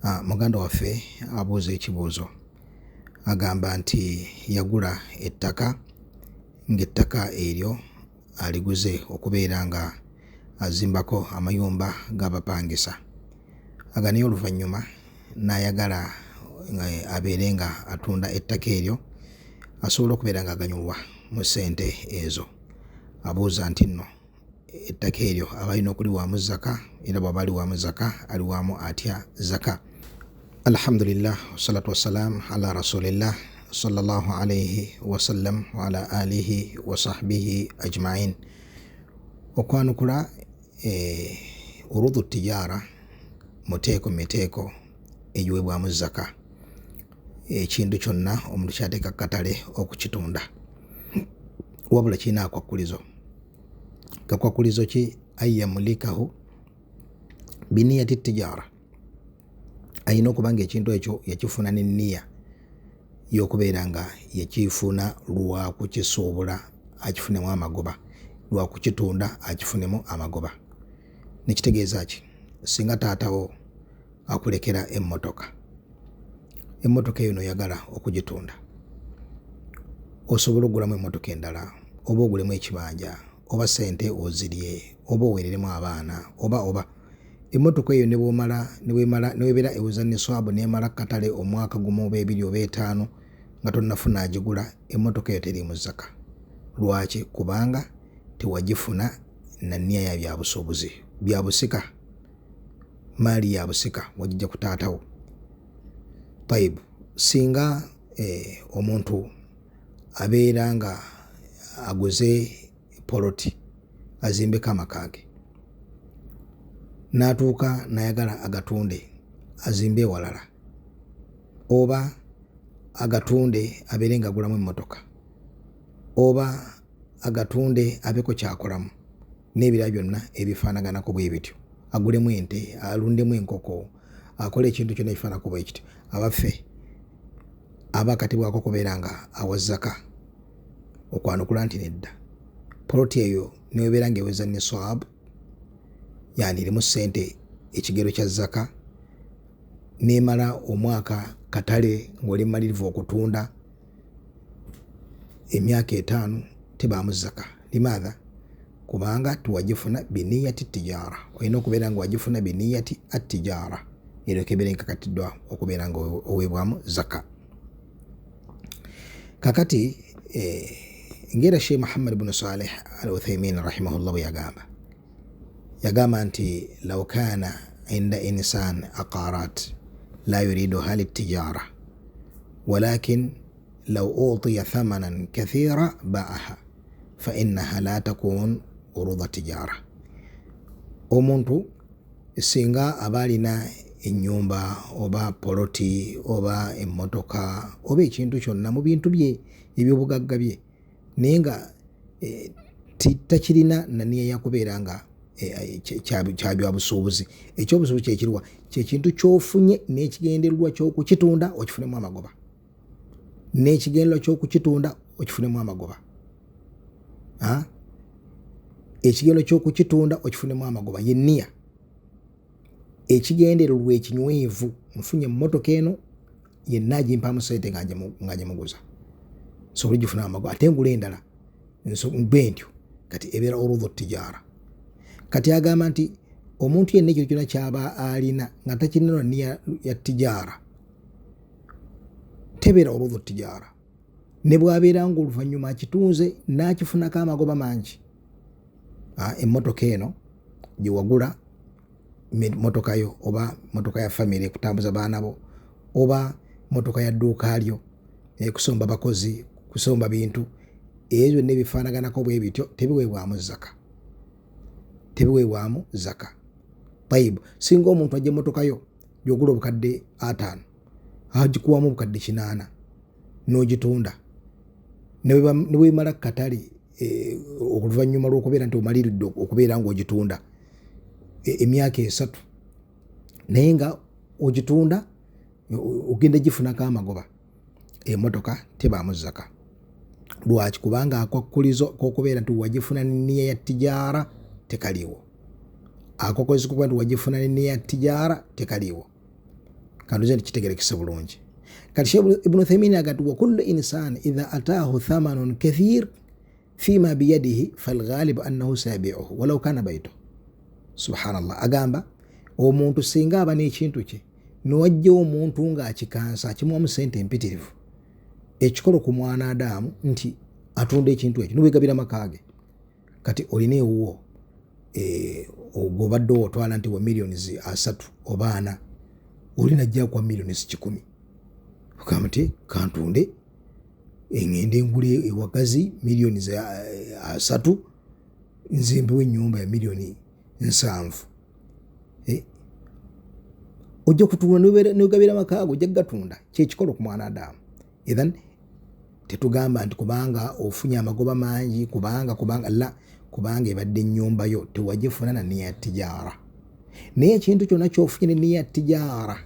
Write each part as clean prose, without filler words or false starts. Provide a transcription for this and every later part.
Muganda waffe abuuza ekibuuzo agamba nti yagula ettaka ng'ettaka eryo aliguze okubeera nga azimbako amayumba g'abapangisa. Naye oluvannyuma n'ayagala abeere nga atunda ettaka eryo asobole okubeera nga aganyulwa mu ssente ezo. Abuuza nti nno ettaka eryo aba alina okuliwaamu zaka, era bw'aba aliwaamu zaka aliwaamu atya zaka? Alhamdulillah wassalatu wassalamu ala rasulillah sallallahu alayhi wasallam wa ala alihi wa sahbihi ajma'in. Okwanukula urudhu tijara muteeko miteeko egiweebwamu zaka. Ekintu kyonna omuntu kyateeka ku katale okukitunda, wabula kirina akwakulizo. Kakwakulizo ki? Ayyamulikahu biniyati tijara. Ayina okuba nga ekintu ekyo yakifuna n'enniya y'okubeera nga yakifuna lwa kukisuubula akifunemu amagoba, lwa kukitunda akifunemu amagoba. Nekitegeeza ki? Singa taatawo akulekera emmotoka eyo n'oyagala okugitunda, osobola okugulamu emmotoka endala, oba ogulemu ekibanja, oba ssente ozirye, oba oweereremu abaana, oba emmotoka eyo newebeera eweza n'eswabu n'emala katale omwaka gumu oba ebiri oba etaano nga tonnafuna agigula, emmotoka eyo teriimu zaka. Lwaki? Kubanga tewagifuna na nniya ya byabusuubuzi, byabusika, maali ya busika, wagijja ku taatawo. Taibu, singa omuntu abeera nga aguze poloti azimbeko amaka ge, n'atuuka n'ayagala agatunde azimbe ewalala, oba agatunde abeere nga agulamu emmotoka, oba agatunde abeko kyakolamu, n'ebirala byonna ebifaanaganako bwe bityo, agulemu ente, alundemu enkoko, akola ekintu kyonna ekifaanako bwe kityo, abaffe aba akatibwako okubeera nga awa zaka. Okwanukula nti nedda, poloti eyo newebeera nga eweza n'eswabu, yani erimu ssente ekigero kya zaka, n'emala omwaka katale ng'oli mmalirivu okutunda emyaka etaano, tebaamu zaka. Limaadha? Kubanga tiwagifuna biniyati tijara. Olina okubeera nga wagifuna biniyati attijara, eryoke ebeere nkakatiddwa okubeera nga oweebwamu zaka. Kakati ngera Sheikh Muhammad ibn Salih al-Uthaymin rahimahullah yagamba nti law kana inda insan aqarat la yuriduha litijara walakin law utiya thamanan kathira ba'aha fa innaha la takun urudha tijara. Omuntu singa aba alina ennyumba oba poloti oba emmotoka oba ekintu kyonna mu bintu bye ebyobugagga bye, naye nga takirina naniya yakubeera nga kyabyabusuubuzi, ekyobusuubuzi kyekiriwa? Kyekintu kyofunye n'ekigendererwa ky'okukitunda okifunemu amagoba, n'ekigendererwa ky'okukitunda okifunemu amagoba, ekigendererwa ky'okukitunda okifunemu amagoba yenniya. Ekigendererwa ekinywevu, nfunye emmotoka eno yenna agimpamu ssente nga gimuguza, sobola gifuna amagoba, ate ngula endala bwe ntyo, kati ebeera urudhu tijara. Kati agamba nti omuntu yenna ekyo kyonna kyaba alina nga takirina nniya ya tijara, tebeera urudhu tijara. Ne bw'abeera nga oluvannyuma akitunze n'akifunako amagoba mangi, emmotoka eno gye wagula, motoka yo oba motoka ya famire kutambuza baana bo, oba motoka ya dduuka lyo, kusomba bakozi, kusomba bintu ebyo byonna ebifaanaganako bwe bityo, tebiweebwamu zaka, tebiweebwamu zaka. Taibu, singa omuntu ajja emmotoka yo gy'ogula obukadde 5 agikuwamu obukadde 8 n'ogitunda, ne weemala katale oluvannyuma lw'okubeera nti omaliridde okubeera ng'ogitunda emyaka 3, naye nga ogitunda ogenda gifunako amagoba, emmotoka tebaamu zaka. Lwaki? Kubanga akwakulizo k'okubeera nti wagifuna n'enniya ya tijara tekaliiwo. Akwakulizo k'okubeera nti wagifuna n'enniya ya tijara tekaliiwo. kanduze kitegerekese bulungi. Kati Sheikh Ibn Uthaymeen agati wa kullu insan idha ataahu thamanun kathir fima biyadihi falghalib annahu sabi'uhu walau kana baytuhu. Subhanallah, agamba omuntu singa aba n'ekintu kye niwajja omuntu ng'akikansa akimuwamu sente empitirivu, ekikolo ku mwana Adamu nti atunda ekintu ekyo niwegabira makage. Kati olina ewuwo ogobadde otwala nti wa millions 3 oba 4 olina ajja kwa millions 10. Okamba nti kantunde ngende ngule ewagazi millions 3 nzimbewo ennyumba ya millions 7. Ojja kutunda n'ogabira makaago ojja gatunda, kyekikolo ku mwana Adamu. Ethan tetugamba nti kubanga ofunye amagoba mangi kubanga la, kubanga ebadde ennyumba yo tewagifuna na niya tijara. Naye ekintu kyonna kyofunye niya tijara,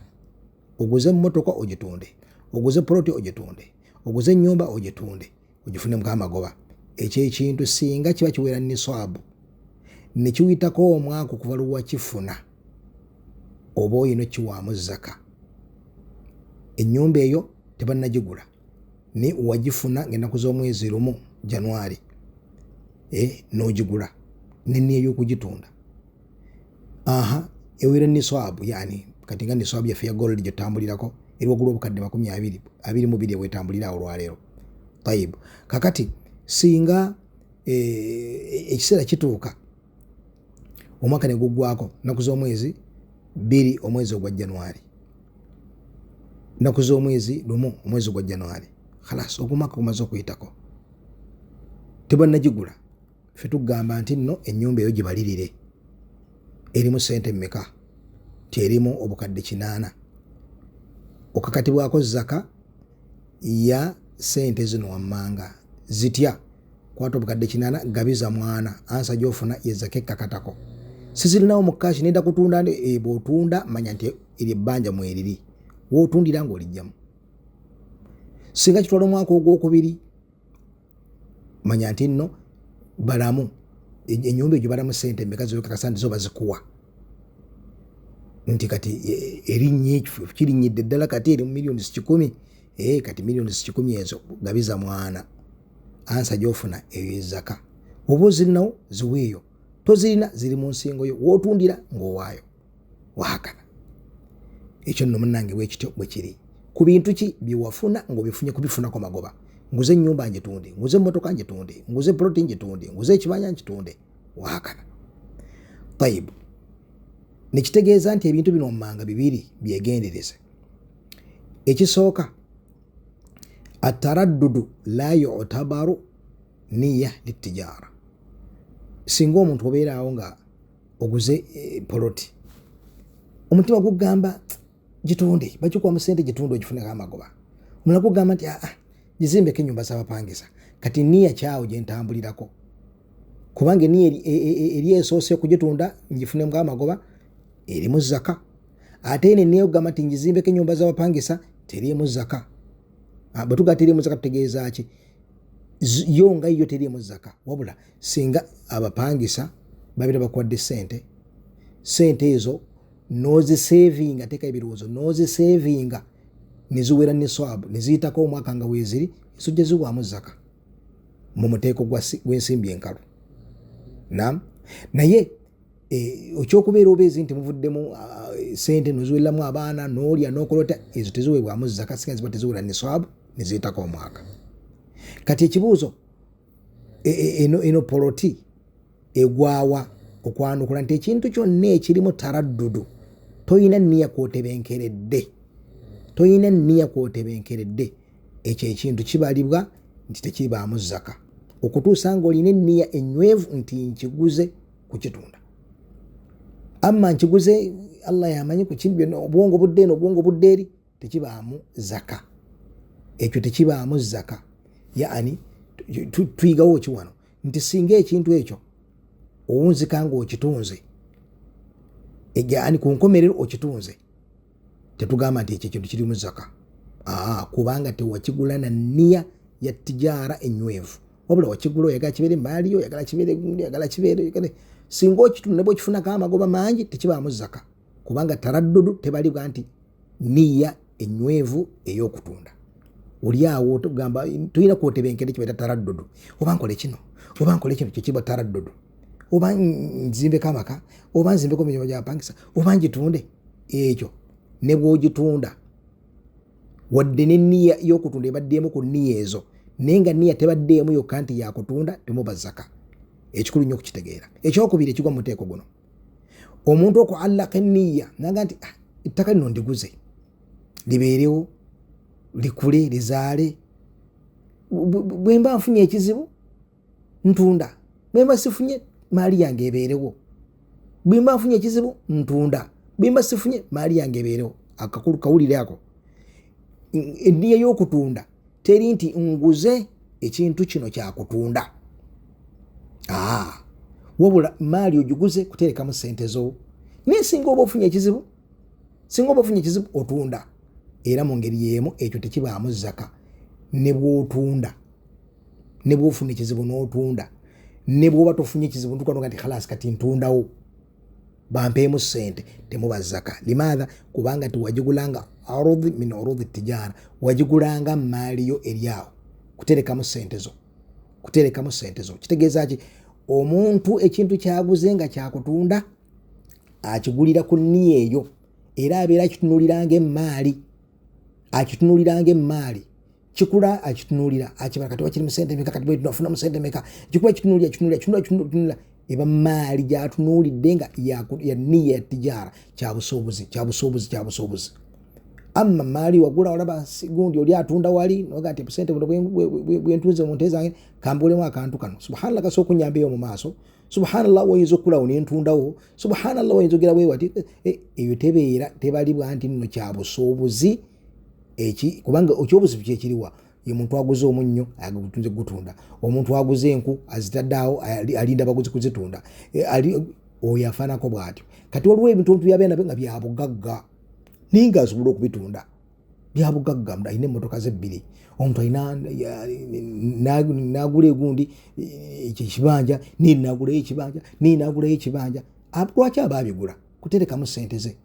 oguze mmotoka ogitunde, oguze ploti ogitunde, oguze ennyumba ogitunde, ogifune amagoba. Ekyo ekintu singa kiba kiwera niswabu ne kiwitako omwaka okuva luwa kifuna, oba oyina kiwaamu zaka. Ennyumba eyo tebannagigula ni wagifuna ng'ennaku z'omwezi 1 January n'ogigula n'enniya y'okugitunda. Ewera niswabu, yani kati nga niswabu yaffe ya gold gyotambulirako eri waggulu obukadde 22 ebwetambulira olwaleero. Tayib, kakati singa ekiseera kituuka omwaka ne guggwako nnaku z'omwezi 2 omwezi ogwa January, nnaku z'omwezi 1 omwezi ogwa January, khalas ogumwaka gumaze okuyitako, tebannagigula, ffe tugamba nti nno ennyumba eyo gibalirire erimu sente mmeka, terimu obukadde 8, okakatibwako zaka ya sente zino wammanga zitya, kwata obukadde 8 gabiza mwana ansa gyofuna ye zaka ekkakatako. Sizirinawo mu kashi nenda kutunda bw'otunda manya nti eri ebbanja mweriri wootundira ng'olijjamu. Singa kitwala omwaka ogwokubiri manya nti nno balamu ennyumba egyo balamu sente mmeka zokakasa nti zo bazikuwa nti kati erinnya ekifo kirinyidde ddala kati eri mu millions 10. Kati millions 10 ezo gabiza mwana ansa gyofuna eyo zaka. Oba ozirinawo ziweeyo, tozirina ziri mu nsingo yo wootundira ng'owaayo waakana. Ekyo nno munnange bwekityo bwe kiri ku bintu ki byewafuna ng'obifunye kubifunako magoba. Nguze ennyumba ngitunde, nguze emmotoka ngitunde, nguze ploti ngitunde, nguze ekibanja ngitunde, waakana. Tayib, nekitegeeza nti ebintu bino mmanga bibiri byegendereze. Ekisooka ataraddudu la yu'tabaru niya litijara. Singa omuntu obeeraawo nga oguze poloti, omutima gugamba gitunde, bagikuwa mu sente gitunde ogifuneko amagoba. Omulala gugamba nti gizimbeko ennyumba z'abapangisa, kati niya kyawo gye ntambulirako, kubanga eniya eri esoose okugitunda ngifunemu amagoba erimu zaka. Ate eno eniya okugamba nti ngizimbeko ennyumba z'abapangisa terimu zaka. Bwe tugaa terimu zaka tutegeeza ki? Yo nga yo terimu zaka, wabula singa abapangisa babira bakuwadde sente ezo nozisevinga, teeka ebirowoozo nozisevinga neziwera niswabu neziyitako omwaka nga weeziri, ezo gye ziwaamu zaka mu muteeko gw'ensimbi enkalu. Naye ekyokubeera obeezi nti muvuddemu sente noziwereramu abaana n'olya n'okolota, ezo teziweebwamu zaka singa ziba teziwera niswabu neziyitako omwaka. Kati ekibuuzo, eno poloti egwawa okwanukula nti ekintu kyonna ekirimu taraddudu toyina nniya kwotebenkeredde, ekyo ekintu kibalibwa nti tekibaamu zaka okutuusa ng'olina enniya enywevu nti nkiguze kukitunda. Amma nkiguze Allah yamanyi kukimbi obwongo budde eno obwongo budde eri, tekibaamu zaka. Ekyo tekibaamu zaka. Yaani tuyigawo ki wano nti singa ekintu ekyo owunzika ng'okitunze, yaani ku nkomerero okitunze, tetugamba nti ekyo ekintu kirimu zaka. Kubanga tewakigula na nniya ya tijara enywevu, wabula wakigula oyagala kibeere maaliyo, oyagala kibeere singa okitunda ne bw'okifunako amagoba mangi tekibaamu zaka, kubanga taraddudu tebalibwa nti niya enywevu ey'okutunda. Oli awo tugamba tulina kwotebenkera ekyo bayita taraddudu. Oba nkole kino, oba nkole kino, kye kiba taraddudu. Oba nzimbeko amaka, oba nzimbeko emirimu gy'abapangisa, oba ngitunde. Ekyo ne bw'ogitunda wadde n'enniya y'okutunda ebaddeemu ku nniya ezo, naye nga nniya tebaddeemu yokka nti yakutunda, temuba zaka. Ekikulu nnyo okukitegeera. Ekyokubiri ekigwa mu muteeko guno, omuntu okuallaka enniya naga nti ettaka lino ndiguze libeerewo likule lizaale, bwe mba nfunye ekizibu ntunda, bwe mba sifunye maali yange ebeerewo, bwe mba nfunye ekizibu ntunda, bwe mba sifunye maali yange ebeerewo. Akakulu kawulire ako. Enniya y'okutunda teri nti nguze ekintu kino kyakutunda. Wabula maali ogiguze kuterekamu ssente zo. Naye singa oba ofunye ekizibu, otunda. Era mu ngeri y'emu ekyo tekibaamu zaka. Ne bw'otunda, ne bw'ofuna ekizibu n'otunda, ne bw'oba tofunye ekizibu ntukaga nti khalas kati ntundawo bampeemu ssente, temuba zaka. Limaadha? Kubanga tiwagigulanga arudhi min urudhi tijara, wagigulanga maali yo eri awo, kuterekamu ssente zo. Kitegeeza ki? Omuntu ekintu kyaguze nga kyakutunda akigulira ku nniya eyo, era abeera akitunuliranga emmaali. Kikula akitunulira, akibala kati wakiri mu ssente meka, kati bwe tunafuna mu ssente meka, kikula kitunulira eba maali gy'atunuulidde nga ya nniya ya tijara, kyabusuubuzi. Amma maali wagula olaba gundi oli atunda wali noga nti ssente bwe ntunze mu nte zange kambulemu akantu kano. Subhanallah, kasooka onnyambeyo mu maaso. Subhanallah, wayinza okulawo ne ntundawo. Subhanallah, wayinza ogera bwe wati. Eyo tebalibwa nti nno kyabusuubuzi. Kubanga ekyobusuubuzi kyekiriwa ye muntu aguze omunnyo ayagutunze gutunda, omuntu aguze enku azitaddeawo alinda abaguzi kuzitunda, oyo afaanako bw'atyo. Kati waliwo ebintu byabeera nabyo nga byabugagga naye nga asobola okubitunda. Byabugagga, alina emmotoka ze 2, omuntu alina n'agula egundi ekibanja, niye n'agulayo ekibanja. Lwaki aba abigula? Kuterekamu ssente ze.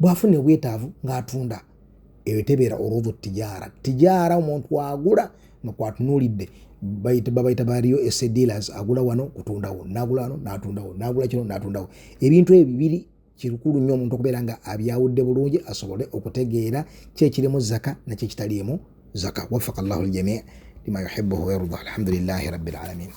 Bw'afuna obwetaavu ng'atunda. Eyo tebeera urudhu tijara. Omuntu agula nakwatunuulidde, babayita baliyo estate dealers, agula wano kutundawo, n'agula wano n'atundawo, n'agula kino n'atundawo. Ebintu ebyo bibiri kirukulu nnyo omuntu okubeera nga abyawudde bulungi asobole okutegeera kyekirimu zaka nakyekitaliimu zaka. Waffaka Allahu al-jamii lima yuhibbuhu wa yarda. Alhamdulillahi rabbil alamin.